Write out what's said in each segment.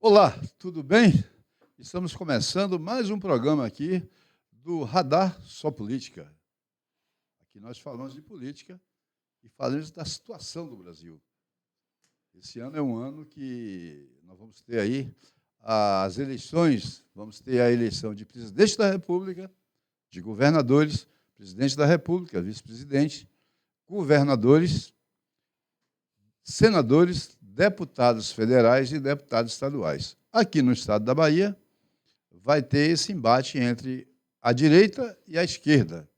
Olá, tudo bem? Estamos começando mais um programa aqui do Radar Só Política. Aqui nós falamos de política e falamos da situação do Brasil. Esse ano é um ano que nós vamos ter aí as eleições, vamos ter a eleição de presidente da República, de governadores, presidente da República, vice-presidente, governadores, senadores, deputados federais e deputados estaduais. Aqui no estado da Bahia, vai ter esse embate entre a direita e a esquerda.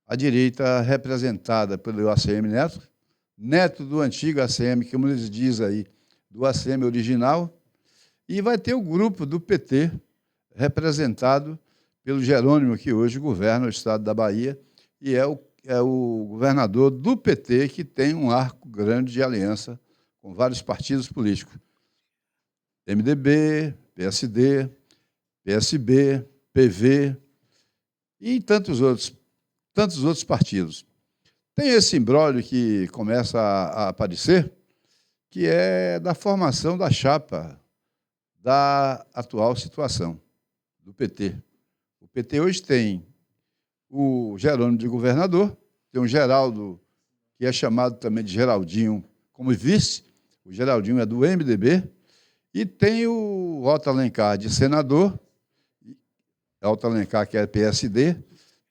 A direita representada pelo ACM Neto, neto do antigo ACM, como eles dizem aí, do ACM original, e vai ter o grupo do PT, representado pelo Jerônimo, que hoje governa o estado da Bahia, e é o governador do PT, que tem um arco grande de aliança com vários partidos políticos. MDB, PSD, PSB, PV e tantos outros partidos. Tem esse imbróglio que começa a aparecer, que é da formação da chapa da atual situação do PT. O PT hoje tem o Jerônimo de governador, tem o Geraldo, que é chamado também de Geraldinho, como vice. O Geraldinho é do MDB, e tem o Otto Alencar de senador, Otto Alencar, que é PSD,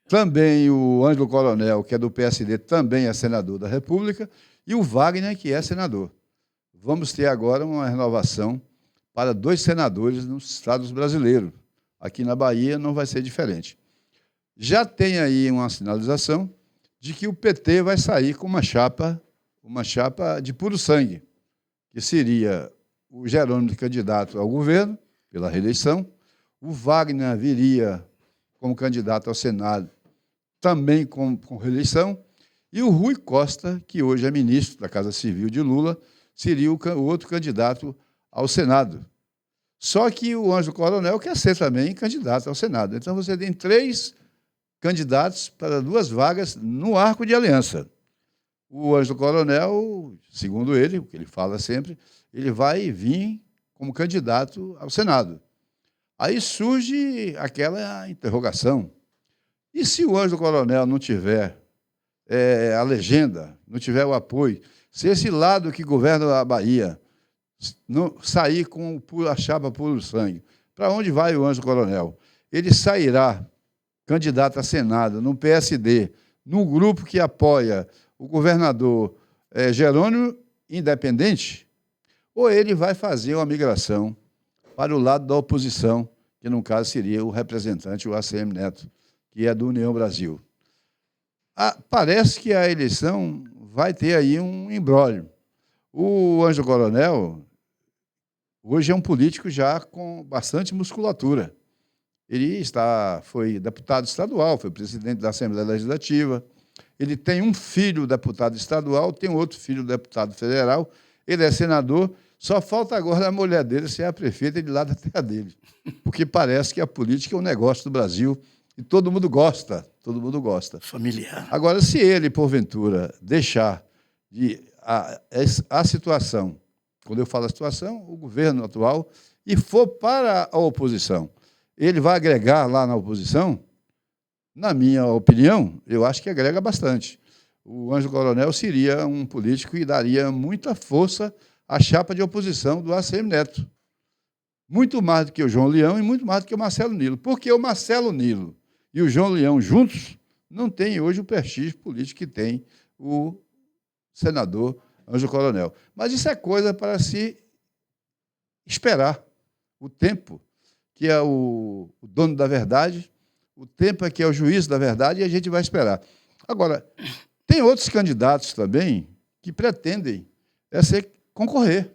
também o Ângelo Coronel, que é do PSD, também é senador da República, e o Wagner, que é senador. Vamos ter agora uma renovação para 2 senadores nos estados brasileiros. Aqui na Bahia não vai ser diferente. Já tem aí uma sinalização de que o PT vai sair com uma chapa de puro sangue, que seria o Jerônimo candidato ao governo, pela reeleição, o Wagner viria como candidato ao Senado, também com reeleição, e o Rui Costa, que hoje é ministro da Casa Civil de Lula, seria o outro candidato ao Senado. Só que o Ângelo Coronel quer ser também candidato ao Senado. Então, você tem 3 candidatos para 2 vagas no arco de aliança. O Ângelo Coronel, segundo ele, o que ele fala sempre, ele vai vir como candidato ao Senado. Aí surge aquela interrogação. E se o Ângelo Coronel não tiver a legenda, não tiver o apoio, se esse lado que governa a Bahia não sair com a chapa puro sangue, para onde vai o Ângelo Coronel? Ele sairá candidato a Senado, no PSD, num grupo que apoia o governador Jerônimo, independente, ou ele vai fazer uma migração para o lado da oposição, que no caso seria o representante, o ACM Neto, que é do União Brasil. Parece que a eleição vai ter aí um imbróglio. O Ângelo Coronel hoje é um político já com bastante musculatura. Ele foi deputado estadual, foi presidente da Assembleia Legislativa. Ele tem um filho deputado estadual, tem outro filho deputado federal. Ele é senador. Só falta agora a mulher dele ser a prefeita de lá da terra dele. Porque parece que a política é um negócio do Brasil e todo mundo gosta. Todo mundo gosta. Familiar. Agora, se ele, porventura, deixar a situação, quando eu falo a situação, o governo atual, e for para a oposição, ele vai agregar lá na oposição? Na minha opinião, eu acho que agrega bastante. O Ângelo Coronel seria um político e daria muita força à chapa de oposição do ACM Neto. Muito mais do que o João Leão e muito mais do que o Marcelo Nilo. Porque o Marcelo Nilo e o João Leão juntos não têm hoje o prestígio político que tem o senador Ângelo Coronel. Mas isso é coisa para se esperar. O tempo, que é o dono da verdade, o tempo é que é o juiz da verdade, e a gente vai esperar. Agora, tem outros candidatos também que pretendem concorrer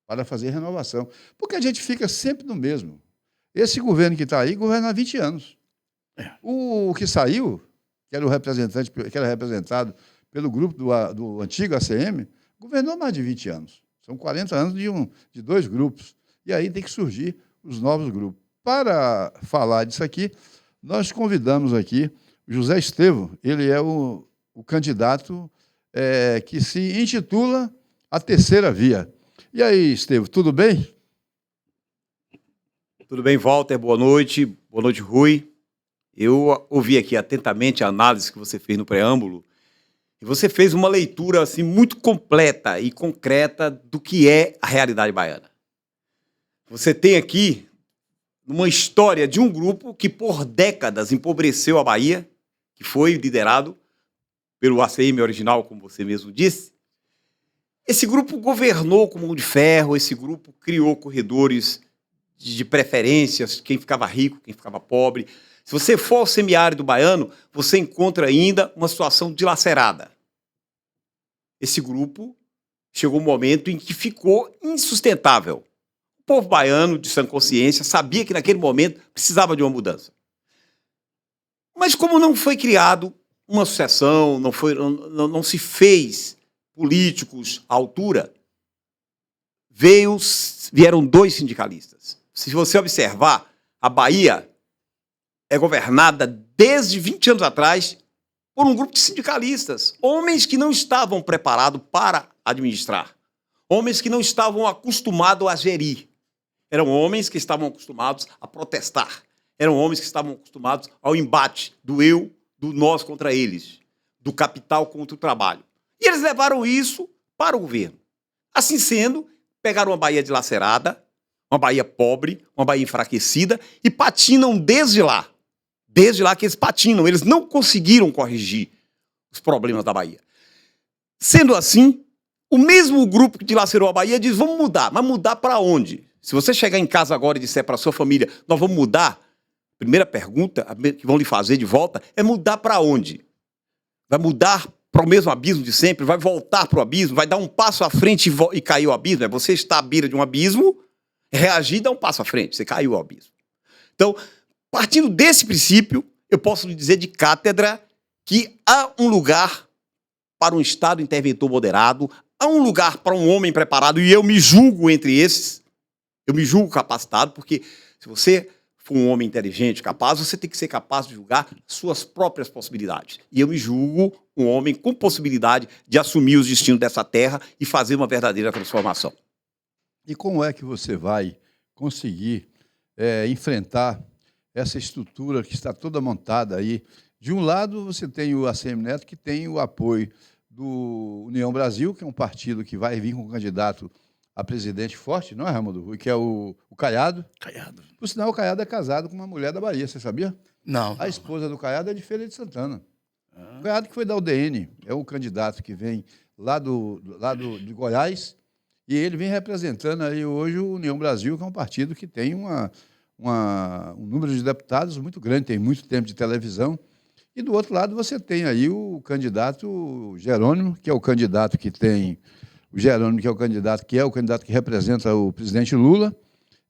para fazer renovação, porque a gente fica sempre no mesmo. Esse governo que está aí governa há 20 anos. O que saiu, que era representado pelo grupo do antigo ACM, governou mais de 20 anos. São 40 anos de 2 grupos. E aí tem que surgir os novos grupos. Para falar disso aqui, nós convidamos aqui o José Estevão. Ele é o candidato que se intitula A Terceira Via. E aí, Estevão, tudo bem? Tudo bem, Walter? Boa noite. Boa noite, Rui. Eu ouvi aqui atentamente a análise que você fez no preâmbulo e você fez uma leitura assim, muito completa e concreta do que é a realidade baiana. Você tem aqui uma história de um grupo que por décadas empobreceu a Bahia, que foi liderado pelo ACM original, como você mesmo disse. Esse grupo governou com mão de ferro, esse grupo criou corredores de preferências, quem ficava rico, quem ficava pobre. Se você for ao semiárido baiano, você encontra ainda uma situação dilacerada. Esse grupo chegou um momento em que ficou insustentável. O povo baiano, de sã consciência, sabia que naquele momento precisava de uma mudança. Mas como não foi criado uma sucessão, não se fez políticos à altura, vieram 2 sindicalistas. Se você observar, a Bahia é governada desde 20 anos atrás por um grupo de sindicalistas, homens que não estavam preparados para administrar, homens que não estavam acostumados a gerir, eram homens que estavam acostumados a protestar, eram homens que estavam acostumados ao embate do eu, do nós contra eles, do capital contra o trabalho. E eles levaram isso para o governo. Assim sendo, pegaram uma Bahia dilacerada, uma Bahia pobre, uma Bahia enfraquecida, e patinam desde lá. Desde lá que eles patinam, eles não conseguiram corrigir os problemas da Bahia. Sendo assim, o mesmo grupo que dilacerou a Bahia diz, vamos mudar, mas mudar para onde? Se você chegar em casa agora e disser para a sua família, nós vamos mudar, a primeira pergunta que vão lhe fazer de volta é mudar para onde? Vai mudar para o mesmo abismo de sempre? Vai voltar para o abismo? Vai dar um passo à frente e cair o abismo? Você está à beira de um abismo, reagir e dar um passo à frente, você caiu ao abismo. Então, partindo desse princípio, eu posso lhe dizer de cátedra que há um lugar para um Estado interventor moderado, há um lugar para um homem preparado, e eu me julgo entre esses, eu me julgo capacitado, porque se você for um homem inteligente, capaz, você tem que ser capaz de julgar suas próprias possibilidades. E eu me julgo um homem com possibilidade de assumir os destinos dessa terra e fazer uma verdadeira transformação. E como é que você vai conseguir enfrentar essa estrutura que está toda montada aí? De um lado, você tem o ACM Neto, que tem o apoio do União Brasil, que é um partido que vai vir com um candidato a presidente forte, não é, Raimundo Rui? Que é o Caiado. Caiado. Por sinal, o Caiado é casado com uma mulher da Bahia, você sabia? Não. A esposa do Caiado é de Feira de Santana. O Caiado que foi da UDN, é o candidato que vem lá de Goiás, e ele vem representando aí hoje o União Brasil, que é um partido que tem um número de deputados muito grande, tem muito tempo de televisão. E do outro lado você tem aí o candidato Jerônimo, que é o candidato que tem o Jerônimo, que é o candidato que representa o presidente Lula,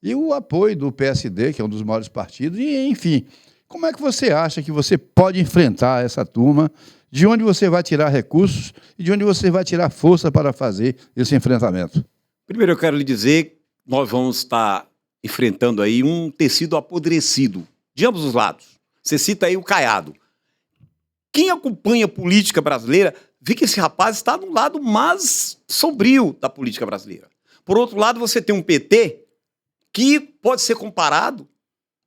e o apoio do PSD, que é um dos maiores partidos, e enfim. Como é que você acha que você pode enfrentar essa turma? De onde você vai tirar recursos e de onde você vai tirar força para fazer esse enfrentamento? Primeiro eu quero lhe dizer que nós vamos estar enfrentando aí um tecido apodrecido, de ambos os lados. Você cita aí o Caiado. Quem acompanha a política brasileira vê que esse rapaz está no lado mais sombrio da política brasileira. Por outro lado, você tem um PT que pode ser comparado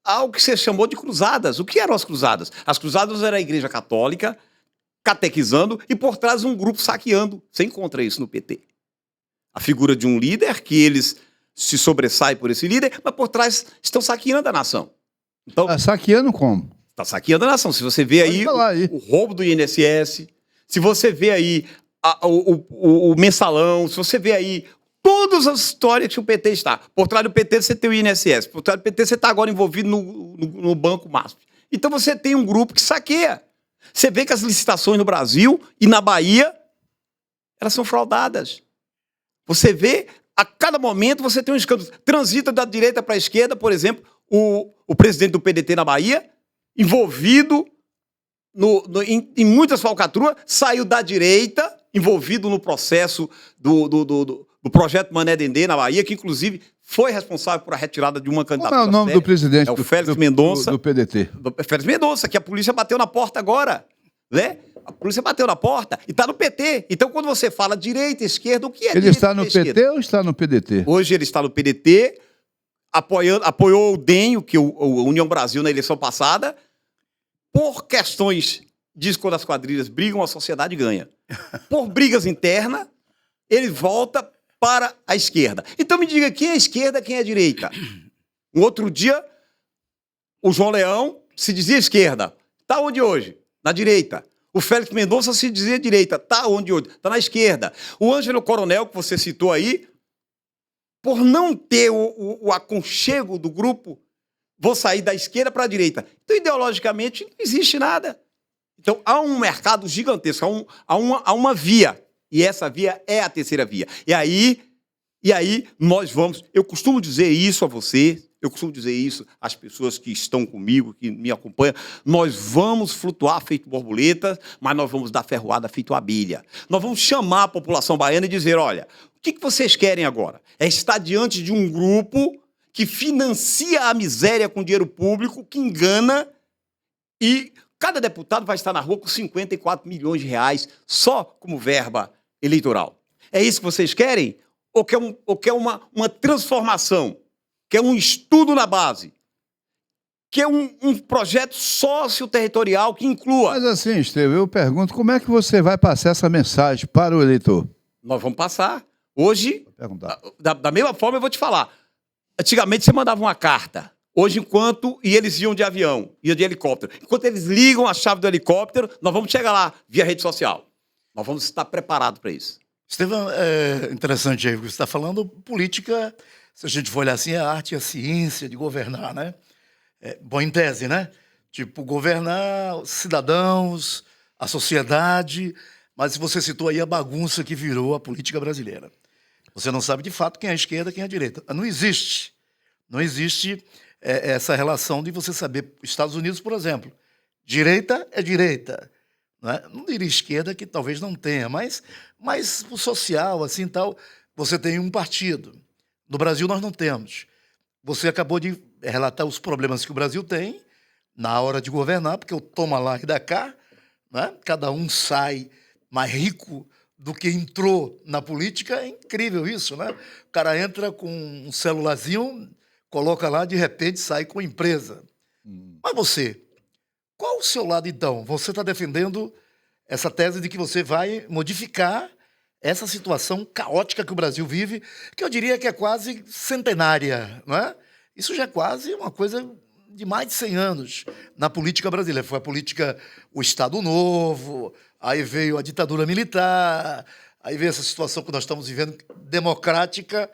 ao que você chamou de cruzadas. O que eram as cruzadas? As cruzadas era a Igreja Católica catequizando e por trás um grupo saqueando. Você encontra isso no PT. A figura de um líder, que eles se sobressaem por esse líder, mas por trás estão saqueando a nação. Então, saqueando como? Está saqueando a nação. Se você vê aí o roubo do INSS, se você vê aí o mensalão, se você vê aí todas as histórias que o PT está. Por trás do PT você tem o INSS, por trás do PT você está agora envolvido no Banco MASP. Então você tem um grupo que saqueia. Você vê que as licitações no Brasil e na Bahia, elas são fraudadas. Você vê, a cada momento você tem um escândalo. Transita da direita para a esquerda, por exemplo, o presidente do PDT na Bahia, envolvido em muitas falcatruas, saiu da direita, envolvido no processo do projeto Mané Dendê na Bahia, que inclusive foi responsável por a retirada de uma candidatura. Como é o nome do presidente? É o Félix Mendonça. Do PDT. Félix Mendonça, que a polícia bateu na porta agora, né? A polícia bateu na porta e está no PT. Então, quando você fala direita, esquerda, o que é ele direita está no PT ou está no PDT? Hoje ele está no PDT, apoiou o DEM, que o União Brasil na eleição passada, por questões diz quando as quadrilhas brigam, a sociedade ganha. Por brigas internas, ele volta para a esquerda. Então me diga quem é a esquerda, quem é a direita. Um outro dia, o João Leão se dizia esquerda. Está onde hoje? Na direita. O Félix Mendonça se dizia direita. Está onde hoje? Está na esquerda. O Ângelo Coronel, que você citou aí, por não ter o aconchego do grupo, vou sair da esquerda para a direita. Então, ideologicamente, não existe nada. Então, há um mercado gigantesco, há uma via. E essa via é a terceira via. E aí nós vamos... Eu costumo dizer isso a você, eu costumo dizer isso às pessoas que estão comigo, que me acompanham. Nós vamos flutuar feito borboleta, mas nós vamos dar ferroada feito abelha. Nós vamos chamar a população baiana e dizer, olha, o que vocês querem agora? É estar diante de um grupo que financia a miséria com dinheiro público, que engana, e cada deputado vai estar na rua com 54 milhões de reais só como verba eleitoral. É isso que vocês querem? Ou quer uma transformação? Quer um estudo na base? Quer um projeto sócio-territorial que inclua... Mas assim, Estevão, eu pergunto, como é que você vai passar essa mensagem para o eleitor? Nós vamos passar. Hoje, da mesma forma, eu vou te falar. Antigamente, você mandava uma carta. Hoje, e eles iam de avião, iam de helicóptero. Enquanto eles ligam a chave do helicóptero, nós vamos chegar lá via rede social. Nós vamos estar preparados para isso. Estevão, é interessante aí o que você está falando. Política, se a gente for olhar assim, é a arte e a ciência de governar, né? Bom, em tese, né? Tipo, governar os cidadãos, a sociedade. Mas você citou aí a bagunça que virou a política brasileira. Você não sabe de fato quem é a esquerda e quem é a direita. Não existe. Não existe essa relação de você saber. Estados Unidos, por exemplo, direita é direita. Não diria esquerda, que talvez não tenha, mas o social, assim, tal, você tem um partido. No Brasil nós não temos. Você acabou de relatar os problemas que o Brasil tem na hora de governar, porque o toma lá e dá cá, né? Cada um sai mais rico do que entrou na política. É incrível isso, né? O cara entra com um celularzinho, coloca lá, de repente sai com a empresa. Mas você... Qual o seu lado, então? Você está defendendo essa tese de que você vai modificar essa situação caótica que o Brasil vive, que eu diria que é quase centenária, não é? Isso já é quase uma coisa de mais de 100 anos na política brasileira. Foi a política, o Estado Novo, aí veio a ditadura militar, aí veio essa situação que nós estamos vivendo, democrática.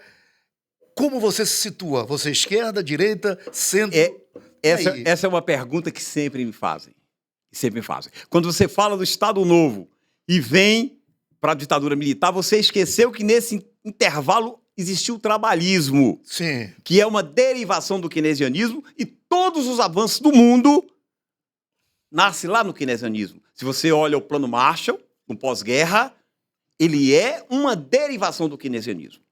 Como você se situa? Você é esquerda, direita, centro? Essa é uma pergunta que sempre me fazem. Quando você fala do Estado Novo e vem para a ditadura militar, você esqueceu que nesse intervalo existiu o trabalhismo. Sim. Que é uma derivação do keynesianismo, e todos os avanços do mundo nascem lá no keynesianismo. Se você olha o Plano Marshall, no pós-guerra, ele é uma derivação do keynesianismo.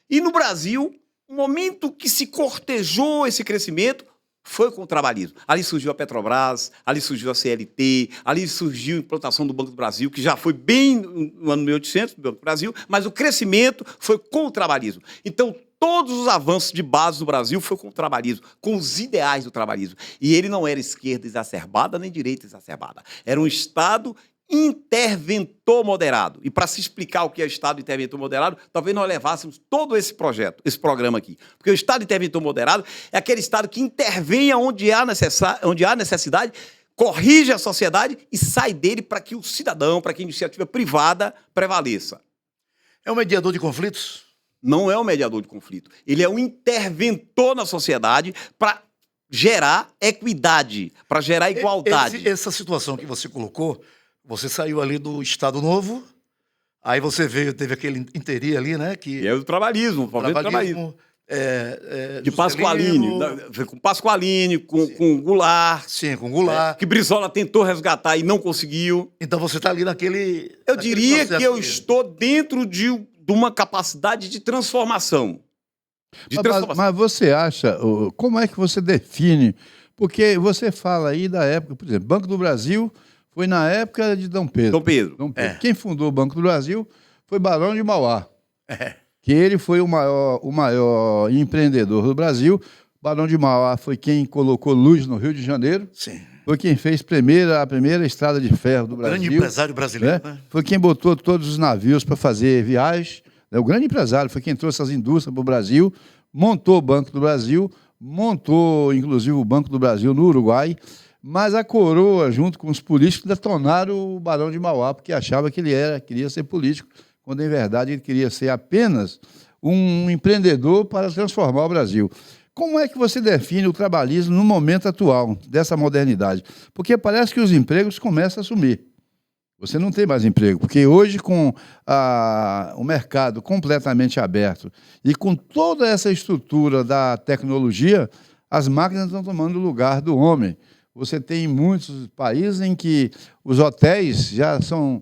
E no Brasil, o momento que se cortejou esse crescimento foi com o trabalhismo. Ali surgiu a Petrobras, ali surgiu a CLT, ali surgiu a implantação do Banco do Brasil, que já foi bem no ano 1800, do Banco do Brasil, mas o crescimento foi com o trabalhismo. Então, todos os avanços de base do Brasil foi com o trabalhismo, com os ideais do trabalhismo. E ele não era esquerda exacerbada nem direita exacerbada. Era um Estado interventor moderado. E para se explicar o que é o Estado interventor moderado, talvez nós levássemos todo esse programa aqui. Porque o Estado interventor moderado é aquele Estado que intervém onde há necessidade, corrige a sociedade e sai dele para que o cidadão, para que a iniciativa privada prevaleça. É um mediador de conflitos? Não é um mediador de conflito. Ele é um interventor na sociedade para gerar equidade, para gerar igualdade. Essa situação que você colocou, você saiu ali do Estado Novo, aí você teve aquele inteirinho ali, né? Que é o trabalhismo. De Pasqualini, com Pasqualini, com Goulart. Sim, com Goulart. Que Brizola tentou resgatar e não conseguiu. Então você está ali naquele... Eu diria que eu estou dentro de uma capacidade de transformação. Mas você acha, como é que você define? Porque você fala aí da época, por exemplo, Banco do Brasil... Foi na época de Dom Pedro. Quem fundou o Banco do Brasil foi Barão de Mauá. Que ele foi o maior empreendedor do Brasil, Barão de Mauá foi quem colocou luz no Rio de Janeiro, Sim. foi quem fez a primeira estrada de ferro do Brasil. Grande empresário brasileiro, né? Foi quem botou todos os navios para fazer viagens. Né? O grande empresário foi quem trouxe as indústrias para o Brasil, montou o Banco do Brasil, montou, inclusive, o Banco do Brasil no Uruguai, mas a coroa, junto com os políticos, detonaram o Barão de Mauá, porque achava que ele queria ser político, quando, em verdade, ele queria ser apenas um empreendedor para transformar o Brasil. Como é que você define o trabalhismo no momento atual, dessa modernidade? Porque parece que os empregos começam a sumir. Você não tem mais emprego, porque hoje, com o mercado completamente aberto e com toda essa estrutura da tecnologia, as máquinas estão tomando o lugar do homem. Você tem muitos países em que os hotéis já são...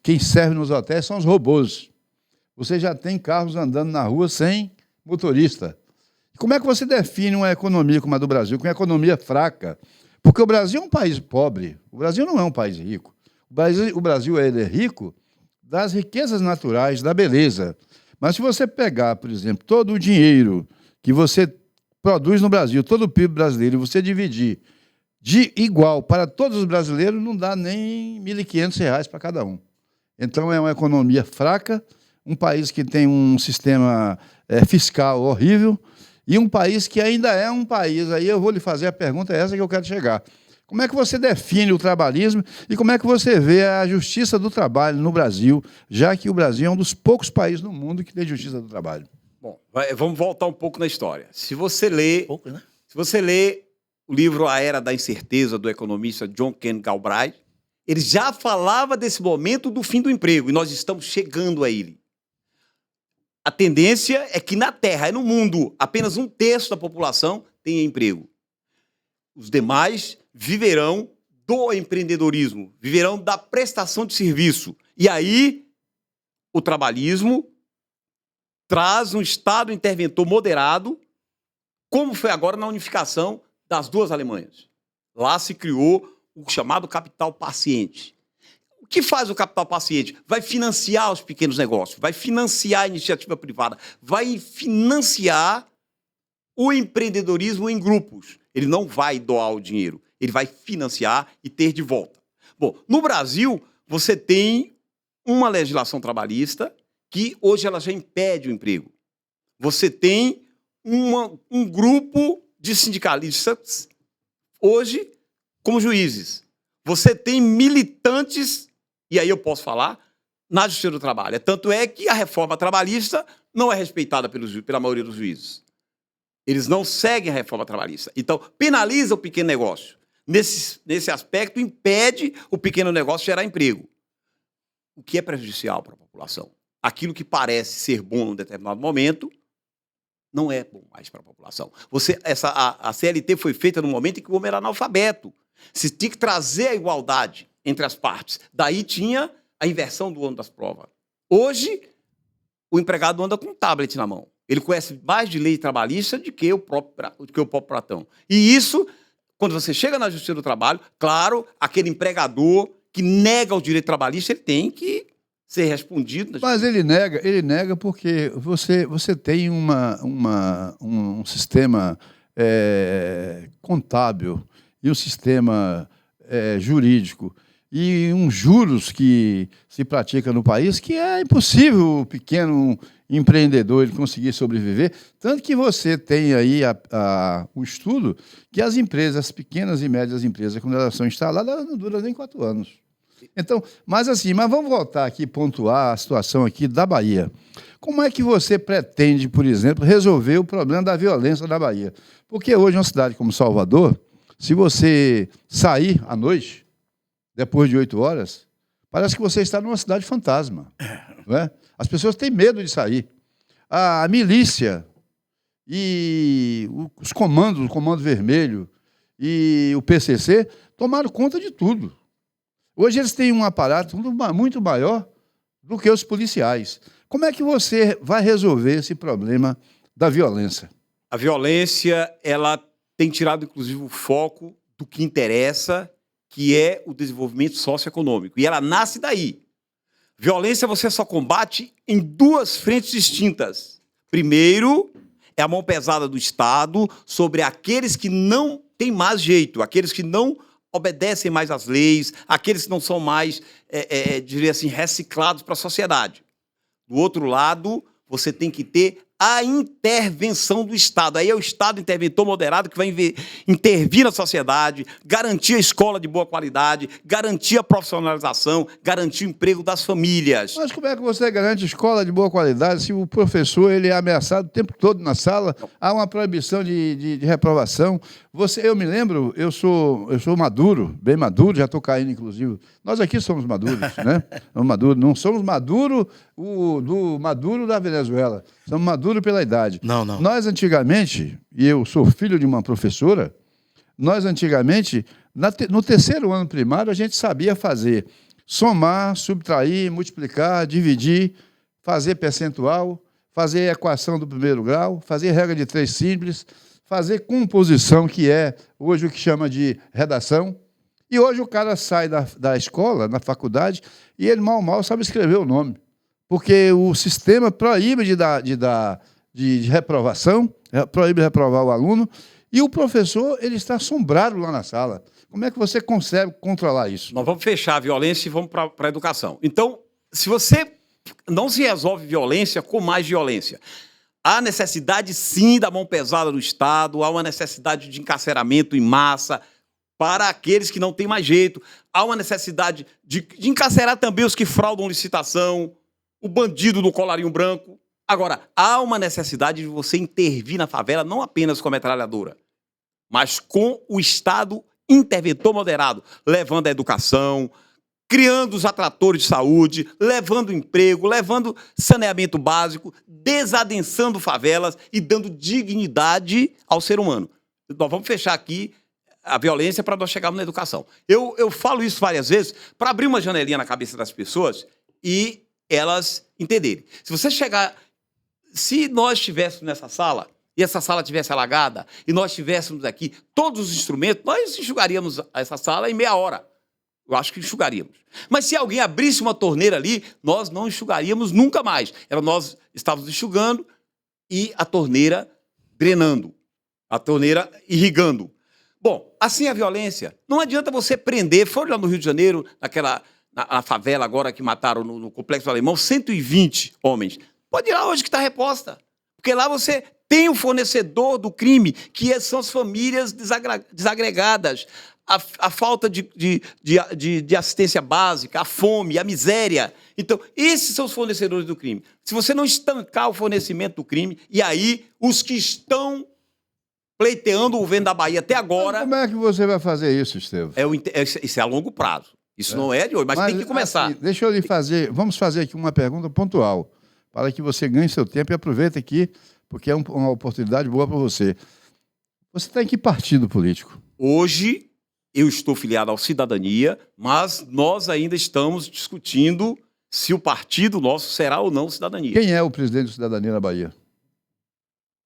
quem serve nos hotéis são os robôs. Você já tem carros andando na rua sem motorista. Como é que você define uma economia como a do Brasil, com uma economia fraca? Porque o Brasil é um país pobre, o Brasil não é um país rico. O Brasil ele é rico das riquezas naturais, da beleza. Mas se você pegar, por exemplo, todo o dinheiro que você produz no Brasil, todo o PIB brasileiro, e você dividir de igual para todos os brasileiros, não dá nem R$ 1.500 para cada um. Então é uma economia fraca, um país que tem um sistema fiscal horrível, e um país que ainda é um país, aí eu vou lhe fazer a pergunta, é essa que eu quero chegar. Como é que você define o trabalhismo e como é que você vê a justiça do trabalho no Brasil, já que o Brasil é um dos poucos países no mundo que tem justiça do trabalho? Bom, vamos voltar um pouco na história. Se você lê Né? o livro A Era da Incerteza, do economista John Kenneth Galbraith, ele já falava desse momento do fim do emprego, e nós estamos chegando a ele. A tendência é que na Terra e no mundo, apenas 1/3 da população tenha emprego. Os demais viverão do empreendedorismo, viverão da prestação de serviço. E aí, o trabalhismo traz um Estado interventor moderado, como foi agora na unificação das duas Alemanhas. Lá se criou o chamado capital paciente. O que faz o capital paciente? Vai financiar os pequenos negócios, vai financiar a iniciativa privada, vai financiar o empreendedorismo em grupos. Ele não vai doar o dinheiro, ele vai financiar e ter de volta. Bom, no Brasil, você tem uma legislação trabalhista que hoje ela já impede o emprego. Você tem um grupo de sindicalistas hoje como juízes. Você tem militantes, e aí eu posso falar, na Justiça do Trabalho. Tanto é que a reforma trabalhista não é respeitada pela maioria dos juízes. Eles não seguem a reforma trabalhista. Então, penaliza o pequeno negócio. Nesse aspecto, impede o pequeno negócio gerar emprego. O que é prejudicial para a população? Aquilo que parece ser bom em um determinado momento, não é bom mais para a população. A CLT foi feita no momento em que o homem era analfabeto. Se tinha que trazer a igualdade entre as partes. Daí tinha a inversão do ônus das provas. Hoje, o empregado anda com um tablet na mão. Ele conhece mais de lei trabalhista do que o próprio Platão. E isso, quando você chega na Justiça do Trabalho, claro, aquele empregador que nega o direito trabalhista, ele tem que ser respondido. Mas ele nega porque você tem um sistema contábil e um sistema jurídico e uns juros que se pratica no país que é impossível o pequeno empreendedor ele conseguir sobreviver. Tanto que você tem aí um estudo que as empresas, as pequenas e médias empresas, quando elas são instaladas, elas não duram nem 4 anos. Então, mas vamos voltar aqui e pontuar a situação aqui da Bahia. Como é que você pretende, por exemplo, resolver o problema da violência da Bahia? Porque hoje, uma cidade como Salvador, se você sair à noite, depois de 8 horas, parece que você está numa cidade fantasma. Não é? As pessoas têm medo de sair. A milícia e os comandos, o Comando Vermelho e o PCC, tomaram conta de tudo. Hoje eles têm um aparato muito maior do que os policiais. Como é que você vai resolver esse problema da violência? A violência, ela tem tirado, inclusive, o foco do que interessa, que é o desenvolvimento socioeconômico. E ela nasce daí. Violência você só combate em 2 frentes distintas. Primeiro, É a mão pesada do Estado sobre aqueles que não têm mais jeito, aqueles que não obedecem mais às leis, aqueles que não são mais, diria assim, reciclados para a sociedade. Do outro lado, você tem que ter a intervenção do Estado. Aí é o Estado interventor moderado que vai intervir na sociedade, garantir a escola de boa qualidade, garantir a profissionalização, garantir o emprego das famílias. Mas como é que você garante escola de boa qualidade se o professor ele é ameaçado o tempo todo na sala? Há uma proibição de reprovação. Eu me lembro, eu sou maduro, bem maduro, já estou caindo, inclusive. Nós aqui somos maduros, né? Não somos maduro do Maduro da Venezuela. Somos maduros pela idade. Não. Nós, antigamente, e eu sou filho de uma professora, nós, antigamente, no terceiro ano primário, a gente sabia fazer somar, subtrair, multiplicar, dividir, fazer percentual, fazer equação do primeiro grau, fazer regra de três simples, fazer composição, que é hoje o que chama de redação. E hoje o cara sai da escola, na faculdade, e ele mal sabe escrever o nome. Porque o sistema proíbe de reprovação, proíbe de reprovar o aluno, e o professor ele está assombrado lá na sala. Como é que você consegue controlar isso? Nós vamos fechar a violência e vamos para a educação. Então, se você não se resolve violência com mais violência, há necessidade, sim, da mão pesada do Estado, há uma necessidade de encarceramento em massa para aqueles que não têm mais jeito, há uma necessidade de encarcerar também os que fraudam licitação, o bandido do colarinho branco. Agora, há uma necessidade de você intervir na favela não apenas com a metralhadora, mas com o Estado interventor moderado, levando a educação, criando os atratores de saúde, levando emprego, levando saneamento básico, desadensando favelas e dando dignidade ao ser humano. Nós vamos fechar aqui a violência para nós chegarmos na educação. Eu falo isso várias vezes para abrir uma janelinha na cabeça das pessoas e elas entenderem. Se nós estivéssemos nessa sala e essa sala tivesse alagada e nós tivéssemos aqui todos os instrumentos, nós enxugaríamos essa sala em meia hora. Eu acho que enxugaríamos. Mas se alguém abrisse uma torneira ali, nós não enxugaríamos nunca mais. Nós estávamos enxugando e a torneira drenando, a torneira irrigando. Bom, assim é a violência. Não adianta você prender. Foram lá no Rio de Janeiro, na favela agora que mataram no Complexo Alemão, 120 homens. Pode ir lá hoje que está reposta. Porque lá você tem o fornecedor do crime, que são as famílias desagregadas, a falta de assistência básica, a fome, a miséria. Então, esses são os fornecedores do crime. Se você não estancar o fornecimento do crime, e aí os que estão pleiteando o governo da Bahia até agora... Mas como é que você vai fazer isso, Estevam? Isso é a longo prazo. Isso não é de hoje, mas tem que começar. Assim, deixa eu lhe fazer... Vamos fazer aqui uma pergunta pontual, para que você ganhe seu tempo e aproveite aqui, porque é uma oportunidade boa para você. Você está em que partido político? Hoje, eu estou filiado ao Cidadania, mas nós ainda estamos discutindo se o partido nosso será ou não Cidadania. Quem é o presidente do Cidadania na Bahia?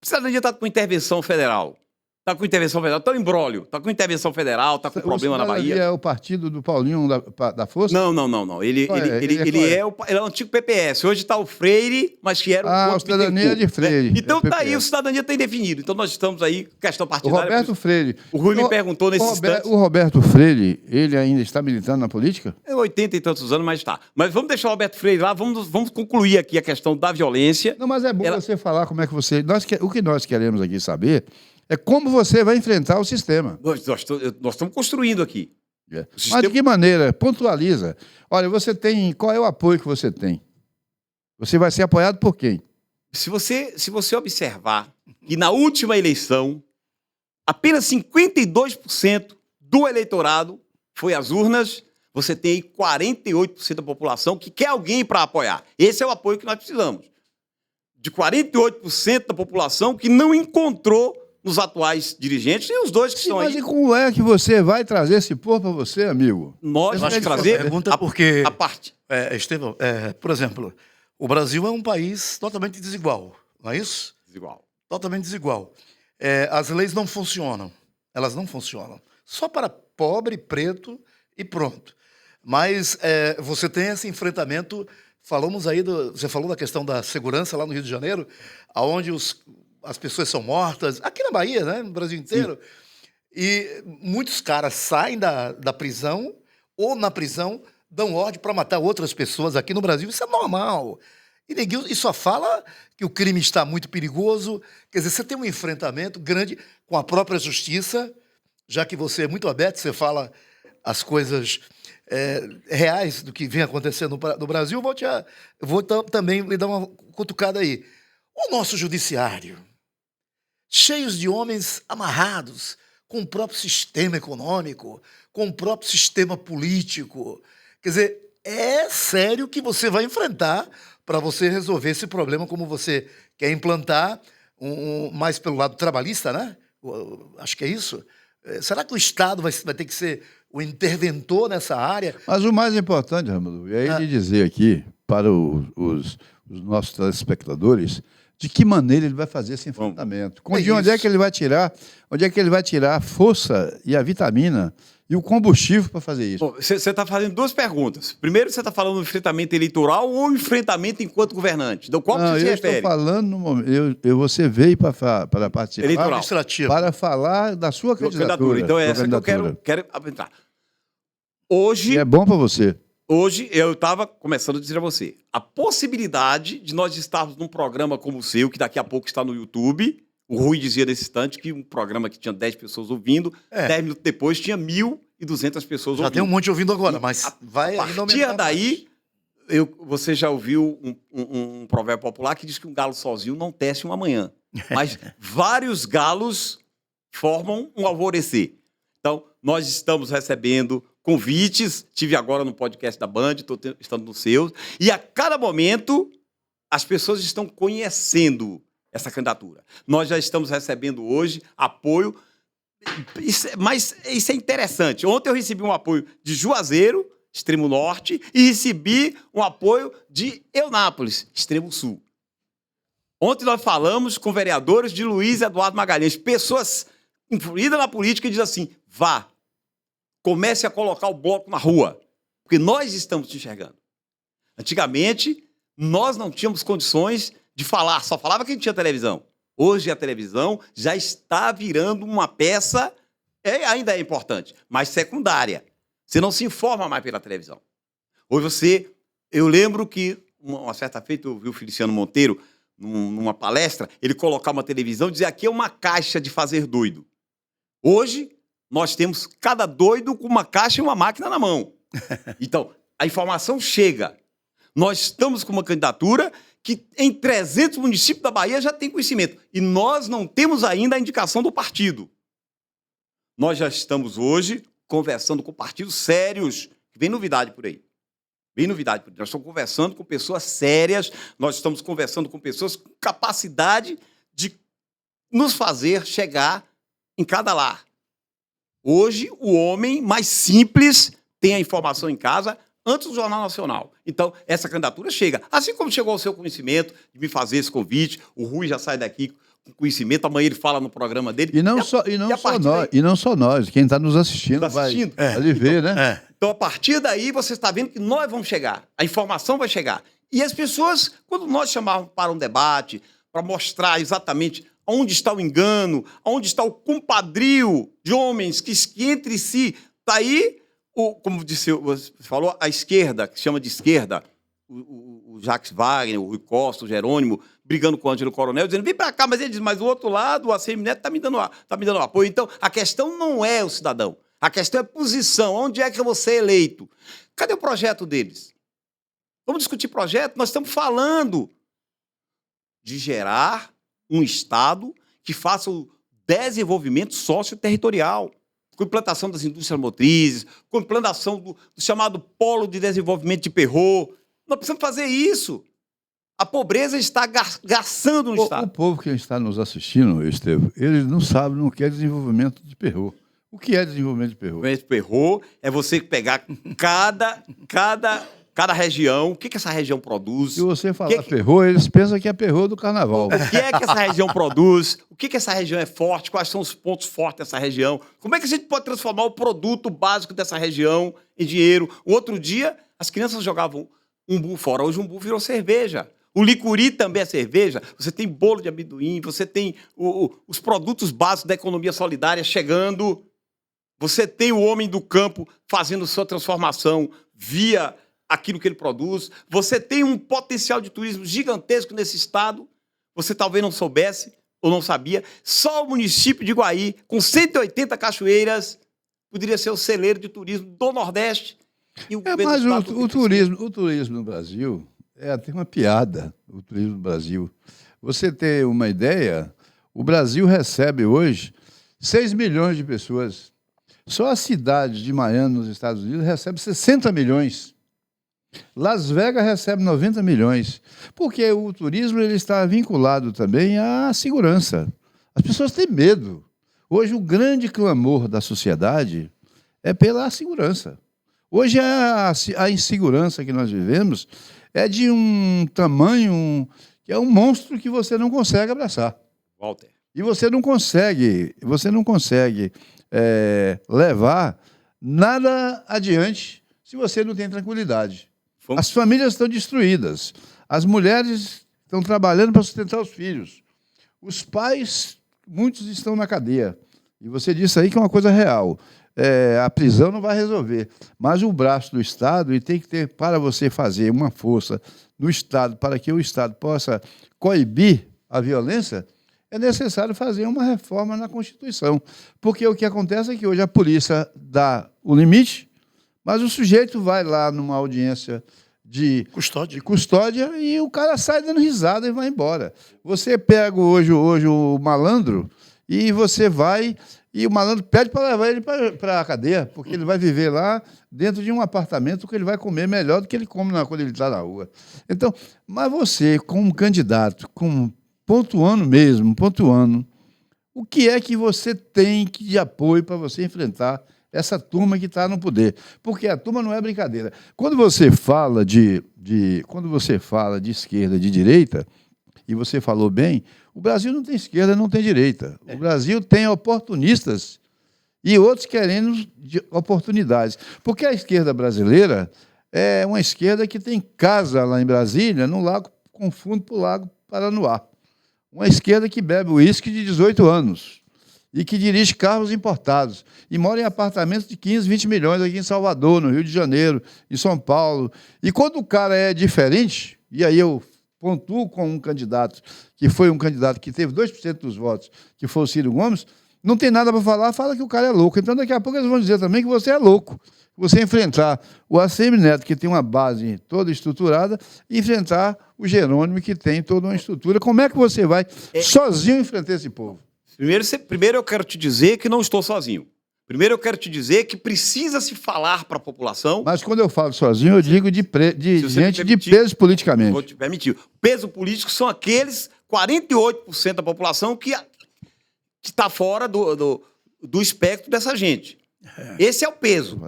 O Cidadania está com intervenção federal. Está com intervenção federal, está com imbróglio, está com intervenção federal, está com problema na Bahia. Ele é o partido do Paulinho da Força? Não. Ele é o antigo PPS. Hoje está o Freire, mas que era o outro Cidadania de Freire. Né? Então está aí, o Cidadania tem definido. Então nós estamos aí, questão partidária. O Roberto Freire. O Rui me perguntou nesse instante. O Roberto Freire, ele ainda está militando na política? É 80 e tantos anos, mas está. Mas vamos deixar o Roberto Freire lá, vamos concluir aqui a questão da violência. Não, mas é bom você falar como é que você... O que nós queremos aqui saber é como você vai enfrentar o sistema. Nós estamos construindo aqui. É. Mas de que maneira? Pontualiza. Olha, você tem... Qual é o apoio que você tem? Você vai ser apoiado por quem? Se você observar que na última eleição, apenas 52% do eleitorado foi às urnas, você tem aí 48% da população que quer alguém para apoiar. Esse é o apoio que nós precisamos. De 48% da população que não encontrou nos atuais dirigentes e os dois que estão aí. Mas e como é que você vai trazer esse povo para você, amigo? Nós vamos trazer pergunta porque a parte. Estevão, por exemplo, o Brasil é um país totalmente desigual, não é isso? Desigual. Totalmente desigual. As leis não funcionam. Elas não funcionam. Só para pobre, preto e pronto. Mas você tem esse enfrentamento. Falamos aí, você falou da questão da segurança lá no Rio de Janeiro, onde as pessoas são mortas, aqui na Bahia, né? No Brasil inteiro. E muitos caras saem da prisão ou na prisão dão ordem para matar outras pessoas aqui no Brasil. Isso é normal. E neguinho, e só fala que o crime está muito perigoso. Quer dizer, você tem um enfrentamento grande com a própria justiça, já que você é muito aberto, você fala as coisas reais do que vem acontecendo no Brasil. Vou também lhe dar uma cutucada aí. O nosso judiciário, cheios de homens amarrados, com o próprio sistema econômico, com o próprio sistema político. Quer dizer, é sério que você vai enfrentar para você resolver esse problema, como você quer implantar, mais pelo lado trabalhista, né? Acho que é isso. Será que o Estado vai ter que ser o interventor nessa área? Mas o mais importante, Raimundo, é ele dizer aqui para os nossos telespectadores de que maneira ele vai fazer esse enfrentamento. De onde é que ele vai tirar, a força e a vitamina e o combustível para fazer isso? Você está fazendo duas perguntas. Primeiro, você está falando do enfrentamento eleitoral ou enfrentamento enquanto governante? Do qual você se refere? Eu estou falando no momento. Você veio para participar. Eleitoral. Administrativo. Para falar da sua candidatura. Então é essa que eu quero entrar. Hoje. E é bom para você. Hoje, eu estava começando a dizer a você, a possibilidade de nós estarmos num programa como o seu, que daqui a pouco está no YouTube. O Rui dizia nesse instante que um programa que tinha 10 pessoas ouvindo, 10 minutos depois tinha 1.200 pessoas ouvindo. Já tem um monte ouvindo agora, mas vai a partir daí, você já ouviu um provérbio popular que diz que um galo sozinho não tece uma manhã. Mas vários galos formam um alvorecer. Então, nós estamos recebendo convites, tive agora no podcast da Band, estou estando no seu, e a cada momento as pessoas estão conhecendo essa candidatura. Nós já estamos recebendo hoje apoio, mas isso é interessante. Ontem eu recebi um apoio de Juazeiro, extremo norte, e recebi um apoio de Eunápolis, extremo sul. Ontem nós falamos com vereadores de Luiz Eduardo Magalhães, pessoas influídas na política, e dizem assim, vá, comece a colocar o bloco na rua, porque nós estamos te enxergando. Antigamente, nós não tínhamos condições de falar, só falava quem tinha televisão. Hoje a televisão já está virando uma peça, ainda é importante, mas secundária. Você não se informa mais pela televisão. Hoje eu lembro que, uma certa feita, eu vi o Feliciano Monteiro, numa palestra, ele colocava uma televisão e dizia, aqui é uma caixa de fazer doido. Hoje, nós temos cada doido com uma caixa e uma máquina na mão. Então, a informação chega. Nós estamos com uma candidatura que em 300 municípios da Bahia já tem conhecimento. E nós não temos ainda a indicação do partido. Nós já estamos hoje conversando com partidos sérios. Vem novidade por aí. Vem novidade por aí. Nós estamos conversando com pessoas sérias, nós estamos conversando com pessoas com capacidade de nos fazer chegar em cada lar. Hoje, o homem mais simples tem a informação em casa antes do Jornal Nacional. Então, essa candidatura chega. Assim como chegou ao seu conhecimento de me fazer esse convite, o Rui já sai daqui com conhecimento, amanhã ele fala no programa dele. E não só nós, quem está nos assistindo, vai ali ver, né? Então, a partir daí, você está vendo que nós vamos chegar. A informação vai chegar. E as pessoas, quando nós chamávamos para um debate, para mostrar exatamente onde está o engano, onde está o compadrio de homens que entre si, está aí, como disse, você falou, a esquerda, que chama de esquerda, o Jacques Wagner, o Rui Costa, o Jerônimo, brigando com o Ângelo Coronel, dizendo, vem para cá, mas ele diz, mas o outro lado, o ACM Neto está me dando apoio. Então, a questão não é o cidadão, a questão é posição, onde é que eu vou ser eleito? Cadê o projeto deles? Vamos discutir projeto? Nós estamos falando de gerar um Estado que faça o desenvolvimento socioterritorial, com implantação das indústrias motrizes, com implantação do chamado Polo de Desenvolvimento de Perrot. Nós precisamos fazer isso. A pobreza está gaçando no Estado. O povo que está nos assistindo, Estevam, eles não sabem, não quer desenvolvimento de Perrot. O que é desenvolvimento de Perrot? Desenvolvimento de Perrot é você pegar cada região, o que essa região produz. Se você falar Perrot, eles pensam que é Perrot do carnaval. O que é que essa região produz? O que essa região é forte? Quais são os pontos fortes dessa região? Como é que a gente pode transformar o produto básico dessa região em dinheiro? O outro dia, as crianças jogavam umbu fora. Hoje o umbu virou cerveja. O licuri também é cerveja. Você tem bolo de amendoim, você tem os produtos básicos da economia solidária chegando. Você tem o homem do campo fazendo sua transformação via aquilo que ele produz. Você tem um potencial de turismo gigantesco nesse estado. Você talvez não soubesse ou não sabia. Só o município de Iguaí, com 180 cachoeiras, poderia ser o celeiro de turismo do Nordeste. E mas o turismo no Brasil é até uma piada, o turismo no Brasil. Você ter uma ideia, o Brasil recebe hoje 6 milhões de pessoas. Só a cidade de Miami, nos Estados Unidos, recebe 60 milhões. Las Vegas recebe 90 milhões. Porque o turismo ele está vinculado também à segurança. As pessoas têm medo. Hoje, o grande clamor da sociedade é pela segurança. Hoje, a insegurança que nós vivemos é de um tamanho que é um monstro que você não consegue abraçar. Walter. E você não consegue levar nada adiante se você não tem tranquilidade. As famílias estão destruídas. As mulheres estão trabalhando para sustentar os filhos. Os pais, muitos estão na cadeia. E você disse aí que é uma coisa real. A prisão não vai resolver. Mas o braço do Estado, e tem que ter, para você fazer uma força no Estado, para que o Estado possa coibir a violência, é necessário fazer uma reforma na Constituição. Porque o que acontece é que hoje a polícia dá o limite, mas o sujeito vai lá numa audiência de custódia e o cara sai dando risada e vai embora. Você pega hoje o malandro e você vai e o malandro pede para levar ele para a cadeia, porque ele vai viver lá dentro de um apartamento que ele vai comer melhor do que ele come quando ele está na rua. Então, mas você, como candidato, pontuando, o que é que você tem de apoio para você enfrentar essa turma que está no poder? Porque a turma não é brincadeira. Quando você fala de esquerda, de direita, e você falou bem, o Brasil não tem esquerda, não tem direita. O Brasil tem oportunistas e outros querendo oportunidades. Porque a esquerda brasileira é uma esquerda que tem casa lá em Brasília, no lago, com fundo para o Lago Paranoá. Uma esquerda que bebe uísque de 18 anos e que dirige carros importados e mora em apartamentos de 15, 20 milhões aqui em Salvador, no Rio de Janeiro, em São Paulo. E quando o cara é diferente, e aí eu pontuo com um candidato, que foi um candidato que teve 2% dos votos, que foi o Ciro Gomes, não tem nada para falar, fala que o cara é louco. Então, daqui a pouco eles vão dizer também que você é louco. Você enfrentar o ACM Neto, que tem uma base toda estruturada, e enfrentar o Jerônimo, que tem toda uma estrutura. Como é que você vai sozinho enfrentar esse povo? Primeiro eu quero te dizer que não estou sozinho. Primeiro eu quero te dizer que precisa se falar para a população. Mas quando eu falo sozinho, eu digo de gente de peso politicamente. Vou te permitir. Peso político são aqueles 48% da população que está fora do espectro dessa gente. Esse é o peso.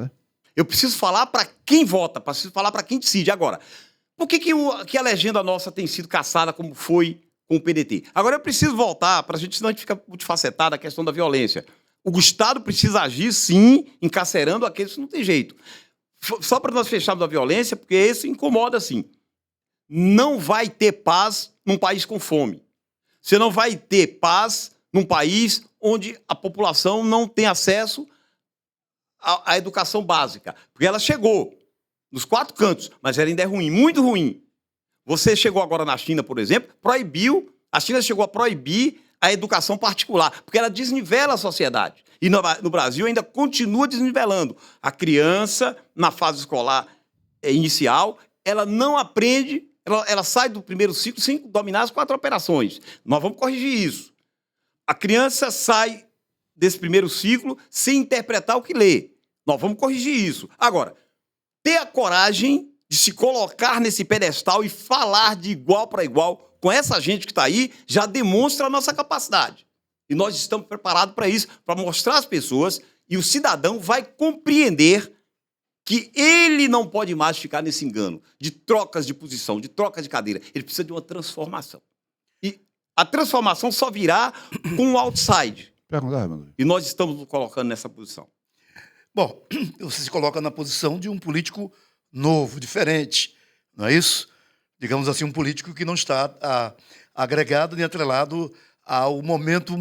Eu preciso falar para quem vota, preciso falar para quem decide. Agora, por que a legenda nossa tem sido caçada como foi com o PDT? Agora eu preciso voltar, para a gente, senão a gente fica multifacetado, a questão da violência. O Estado precisa agir, sim, encarcerando aqueles que não tem jeito. Só para nós fecharmos a violência, porque isso incomoda, sim. Não vai ter paz num país com fome. Você não vai ter paz num país onde a população não tem acesso à educação básica. Porque ela chegou nos 4 cantos, mas ela ainda é ruim, muito ruim. Você chegou agora na China, por exemplo, a China chegou a proibir a educação particular, porque ela desnivela a sociedade. E no Brasil ainda continua desnivelando. A criança, na fase escolar inicial, ela não aprende, ela sai do primeiro ciclo sem dominar as 4 operações. Nós vamos corrigir isso. A criança sai desse primeiro ciclo sem interpretar o que lê. Nós vamos corrigir isso. Agora, ter a coragem de se colocar nesse pedestal e falar de igual para igual com essa gente que está aí, já demonstra a nossa capacidade. E nós estamos preparados para isso, para mostrar às pessoas, e o cidadão vai compreender que ele não pode mais ficar nesse engano de trocas de posição, de trocas de cadeira. Ele precisa de uma transformação. E a transformação só virá com o outside. E nós estamos nos colocando nessa posição. Bom, você se coloca na posição de um político novo, diferente, não é isso? digamos assim, um político que não está agregado nem atrelado ao momento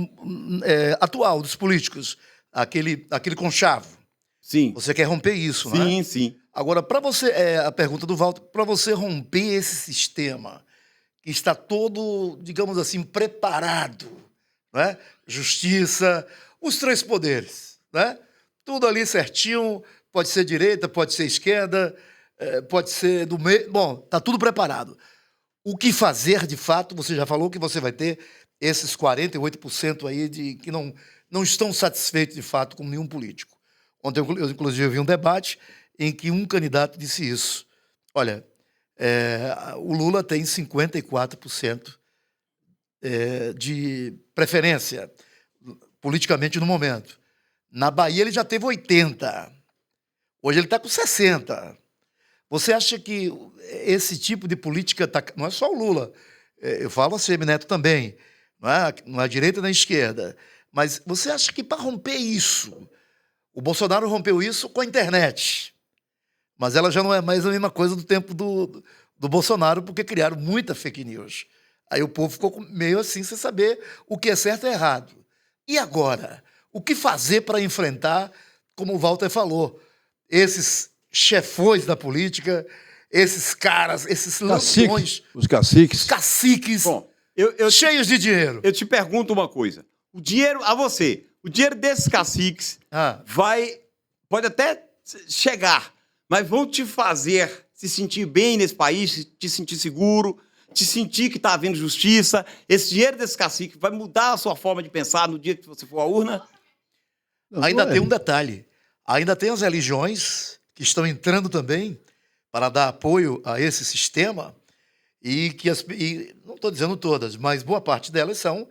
atual dos políticos, aquele conchavo. Sim. Você quer romper isso, né? Sim, sim. Agora, para você, a pergunta do Walter, para você romper esse sistema que está todo, digamos assim, preparado, né? Justiça, os três poderes, né? Tudo ali certinho, pode ser direita, pode ser esquerda, pode ser do meio, bom, está tudo preparado. O que fazer, de fato, você já falou que você vai ter esses 48% aí que não estão satisfeitos, de fato, com nenhum político. Ontem, eu inclusive, vi um debate em que um candidato disse isso. Olha, o Lula tem 54% de preferência politicamente no momento. Na Bahia ele já teve 80%. Hoje ele está com 60%. Você acha que esse tipo de política não é só o Lula, eu falo a Semineto também, não é a direita nem a esquerda, mas você acha que para romper isso, o Bolsonaro rompeu isso com a internet, mas ela já não é mais a mesma coisa do tempo do Bolsonaro, porque criaram muita fake news. Aí o povo ficou meio assim, sem saber o que é certo e errado. E agora? O que fazer para enfrentar, como o Walter falou, esses chefões da política, esses caras, esses ladrões, os caciques, Bom, cheios de dinheiro. Eu te pergunto uma coisa. O dinheiro desses caciques pode até chegar, mas vão te fazer se sentir bem nesse país, te sentir seguro, te sentir que está havendo justiça. Esse dinheiro desses caciques vai mudar a sua forma de pensar no dia que você for à urna? Ainda tem um detalhe. Ainda tem as religiões que estão entrando também para dar apoio a esse sistema e não estou dizendo todas, mas boa parte delas são,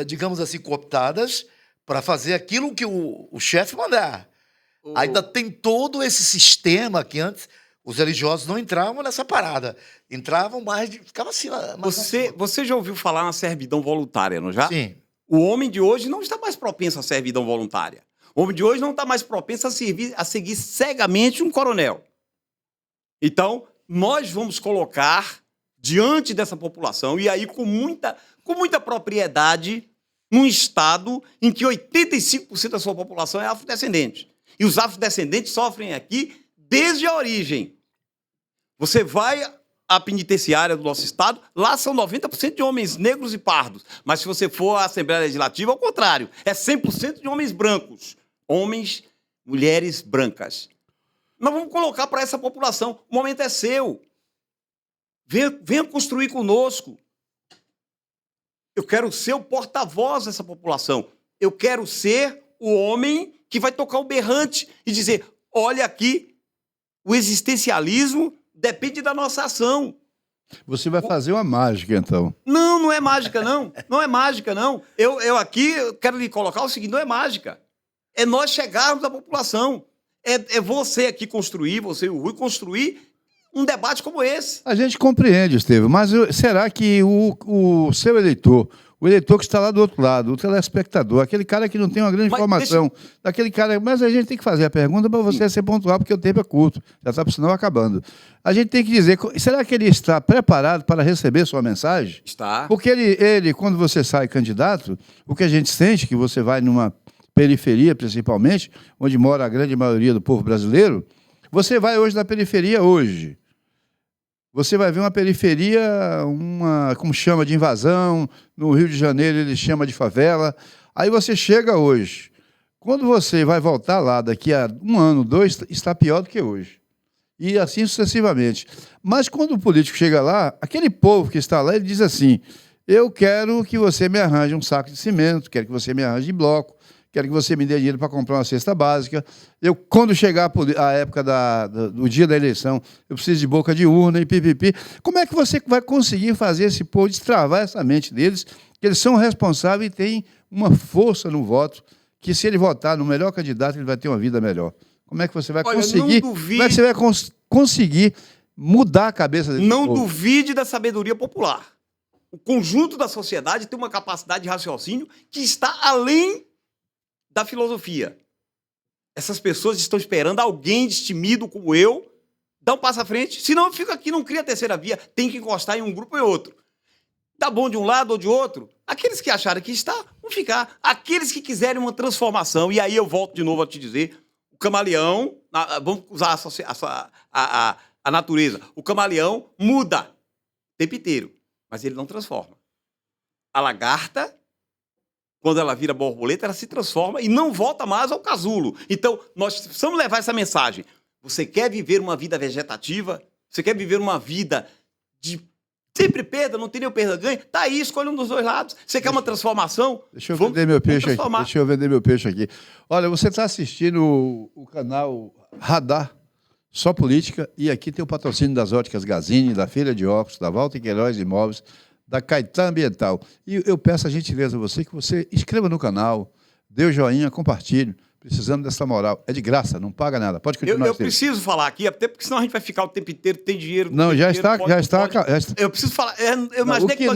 digamos assim, cooptadas para fazer aquilo que o chefe mandar. Ainda tem todo esse sistema que antes os religiosos não entravam nessa parada. Entravam mais, ficava assim. Você já ouviu falar na servidão voluntária, não já? Sim. O homem de hoje não está mais propenso à servidão voluntária. O homem de hoje não está mais propenso a seguir cegamente um coronel. Então, nós vamos colocar diante dessa população, e aí com muita propriedade, num estado em que 85% da sua população é afrodescendente. E os afrodescendentes sofrem aqui desde a origem. Você vai à penitenciária do nosso estado, lá são 90% de homens negros e pardos. Mas se você for à Assembleia Legislativa, ao contrário, é 100% de homens brancos. Homens, mulheres brancas. Nós vamos colocar para essa população. O momento é seu. Venha construir conosco. Eu quero ser o porta-voz dessa população. Eu quero ser o homem que vai tocar o berrante e dizer, olha aqui, o existencialismo depende da nossa ação. Você vai fazer uma mágica, então. Não é mágica, não. Não é mágica, não. Eu aqui quero lhe colocar o seguinte, não é mágica. É nós chegarmos à população. É você aqui construir, você e o Rui, construir um debate como esse. A gente compreende, Estevam, mas será que o seu eleitor, o eleitor que está lá do outro lado, o telespectador, aquele cara que não tem uma grande informação, daquele cara... Mas a gente tem que fazer a pergunta para você ser pontual, porque o tempo é curto, já está, por sinal, acabando. A gente tem que dizer, será que ele está preparado para receber sua mensagem? Está. Porque ele, quando você sai candidato, o que a gente sente, que você vai numa periferia, principalmente, onde mora a grande maioria do povo brasileiro, você vai hoje na periferia hoje. Você vai ver uma periferia, como chama, de invasão. No Rio de Janeiro ele chama de favela. Aí você chega hoje. Quando você vai voltar lá daqui a 1 ano, 2, está pior do que hoje. E assim sucessivamente. Mas quando o político chega lá, aquele povo que está lá, ele diz assim, eu quero que você me arranje um saco de cimento, quero que você me arranje bloco, quero que você me dê dinheiro para comprar uma cesta básica. Quando chegar a época do dia da eleição, eu preciso de boca de urna e pipipi. Como é que você vai conseguir fazer esse povo destravar essa mente deles, que eles são responsáveis e têm uma força no voto, que se ele votar no melhor candidato, ele vai ter uma vida melhor? Como é que você vai conseguir? Como é que você vai conseguir mudar a cabeça desse povo? Não duvide da sabedoria popular. O conjunto da sociedade tem uma capacidade de raciocínio que está além da filosofia. Essas pessoas estão esperando alguém destemido como eu dá um passo à frente, senão eu fico aqui, não cria a terceira via, tem que encostar em um grupo ou em outro. Tá bom de um lado ou de outro, aqueles que acharem que está, vão ficar. Aqueles que quiserem uma transformação, e aí eu volto de novo a te dizer, o camaleão, vamos usar a natureza, o camaleão muda o tempo inteiro, mas ele não transforma. A lagarta, quando ela vira borboleta, ela se transforma e não volta mais ao casulo. Então, nós precisamos levar essa mensagem. Você quer viver uma vida vegetativa? Você quer viver uma vida de sempre perda, não tem nenhum perda-ganho? Tá aí, escolha um dos dois lados. Você quer uma transformação? Deixa eu vender meu peixe aqui. Deixa eu vender meu peixe aqui. Olha, você está assistindo o canal Radar, só política, e aqui tem o patrocínio das Óticas Gazini, da Feira de Óculos, da Walter Queiroz Imóveis, da Caetã Ambiental. E eu peço a gentileza a você que você inscreva no canal, dê o joinha, compartilhe. Precisamos dessa moral. É de graça, não paga nada. Pode continuar. Eu preciso falar aqui, até porque senão a gente vai ficar o tempo inteiro, tem dinheiro. Não, já está. Eu preciso falar. Eu imaginei que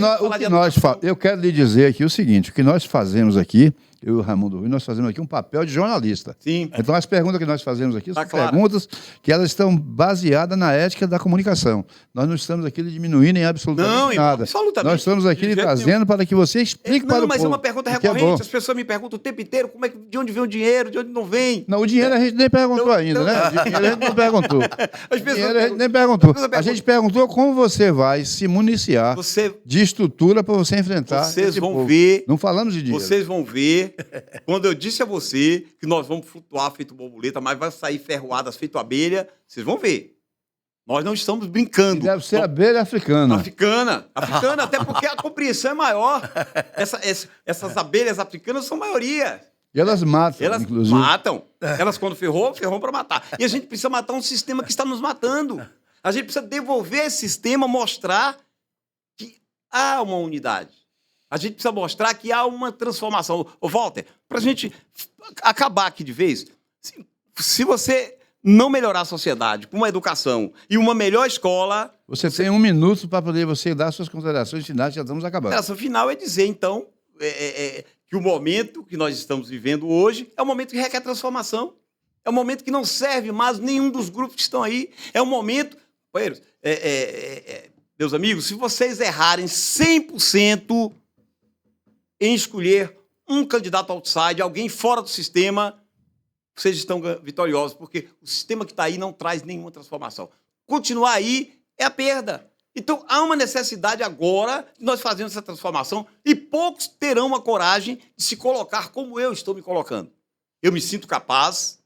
eu quero lhe dizer aqui o seguinte: o que nós fazemos aqui, eu e o Raimundo Rui, nós fazemos aqui um papel de jornalista. Sim. Então, as perguntas que nós fazemos aqui são perguntas que elas estão baseadas na ética da comunicação. Nós não estamos aqui diminuindo em absolutamente nada. Absolutamente. Nós estamos aqui lhe trazendo para que você explique para o povo. Não, mas é uma pergunta recorrente. As pessoas me perguntam o tempo inteiro de onde vem o dinheiro, de onde não vem. Não, o dinheiro a gente nem perguntou ainda, né? O dinheiro a gente não perguntou. O dinheiro a gente nem perguntou. A gente perguntou como você vai se municiar de estrutura para você enfrentar. Vocês vão ver. Não falamos de dinheiro. Vocês vão ver. Quando eu disse a você que nós vamos flutuar feito borboleta, mas vai sair ferroadas feito abelha, vocês vão ver. Nós não estamos brincando. Deve ser abelha africana. Africana, até porque a compreensão é maior. Essas abelhas africanas são maioria. E elas matam, elas inclusive. Matam. Elas, quando ferrou para matar. E a gente precisa matar um sistema que está nos matando. A gente precisa devolver esse sistema, mostrar que há uma unidade. A gente precisa mostrar que há uma transformação. Ô, Walter, para a gente acabar aqui de vez, se você não melhorar a sociedade com uma educação e uma melhor escola... Você tem 1 minuto para poder você dar suas considerações finais, já estamos acabando. A consideração final é dizer, então, que o momento que nós estamos vivendo hoje é um momento que requer transformação. É um momento que não serve mais nenhum dos grupos que estão aí. É um momento... meus amigos, se vocês errarem 100%... em escolher um candidato outside, alguém fora do sistema, vocês estão vitoriosos, porque o sistema que está aí não traz nenhuma transformação. Continuar aí é a perda. Então, há uma necessidade agora de nós fazermos essa transformação e poucos terão a coragem de se colocar como eu estou me colocando. Eu me sinto capaz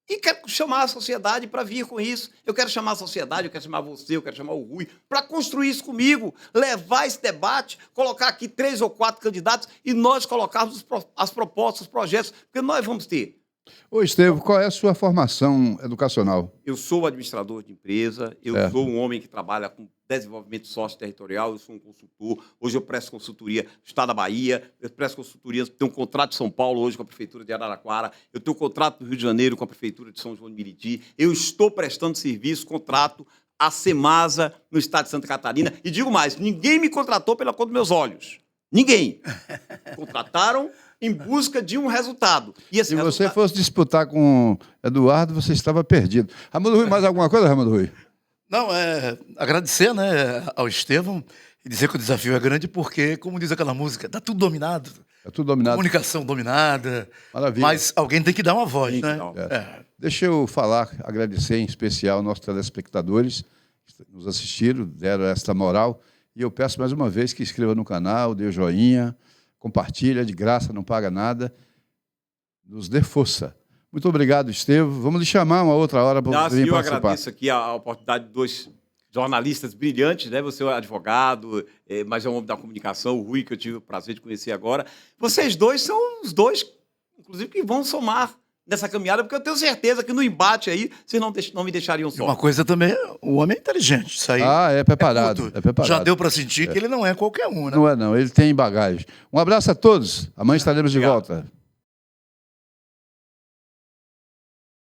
e quero chamar a sociedade para vir com isso. Eu quero chamar a sociedade, eu quero chamar você, eu quero chamar o Rui, para construir isso comigo, levar esse debate, colocar aqui 3 ou 4 candidatos e nós colocarmos as propostas, os projetos, porque nós vamos ter. Ô, Estevão, qual é a sua formação educacional? Eu sou administrador de empresa, eu sou um homem que trabalha com desenvolvimento sócio-territorial, eu sou um consultor, hoje eu presto consultoria no estado da Bahia, eu presto consultoria, tenho um contrato de São Paulo hoje com a Prefeitura de Araraquara, eu tenho um contrato no Rio de Janeiro com a Prefeitura de São João de Meriti, eu estou prestando serviço, contrato à Semasa no estado de Santa Catarina, e digo mais, ninguém me contratou pela cor dos meus olhos. Ninguém. Contrataram em busca de um resultado. E se você fosse disputar com Eduardo, você estava perdido. Raimundo Rui, mais alguma coisa, Raimundo Rui? Não, agradecer, né, ao Estevão e dizer que o desafio é grande porque, como diz aquela música, está tudo dominado. Está tudo dominado. Comunicação dominada. Maravilha. Mas alguém tem que dar uma voz, sim, né? Deixa eu agradecer em especial aos nossos telespectadores que nos assistiram, deram esta moral. E eu peço mais uma vez que inscreva no canal, dê o joinha, compartilha, de graça, não paga nada. Nos dê força. Muito obrigado, Estevão. Vamos lhe chamar uma outra hora para vir participar. Eu agradeço aqui a oportunidade de 2 jornalistas brilhantes, né? Você é um advogado, mas é um homem da comunicação, o Rui, que eu tive o prazer de conhecer agora. Vocês dois são os dois, inclusive, que vão somar nessa caminhada, porque eu tenho certeza que no embate aí vocês não me deixariam só. Uma coisa também, o homem é inteligente. Isso aí é preparado. É preparado. Já deu para sentir que ele não é qualquer um, né? Não é, não. Ele tem bagagem. Um abraço a todos. Amanhã estaremos de volta.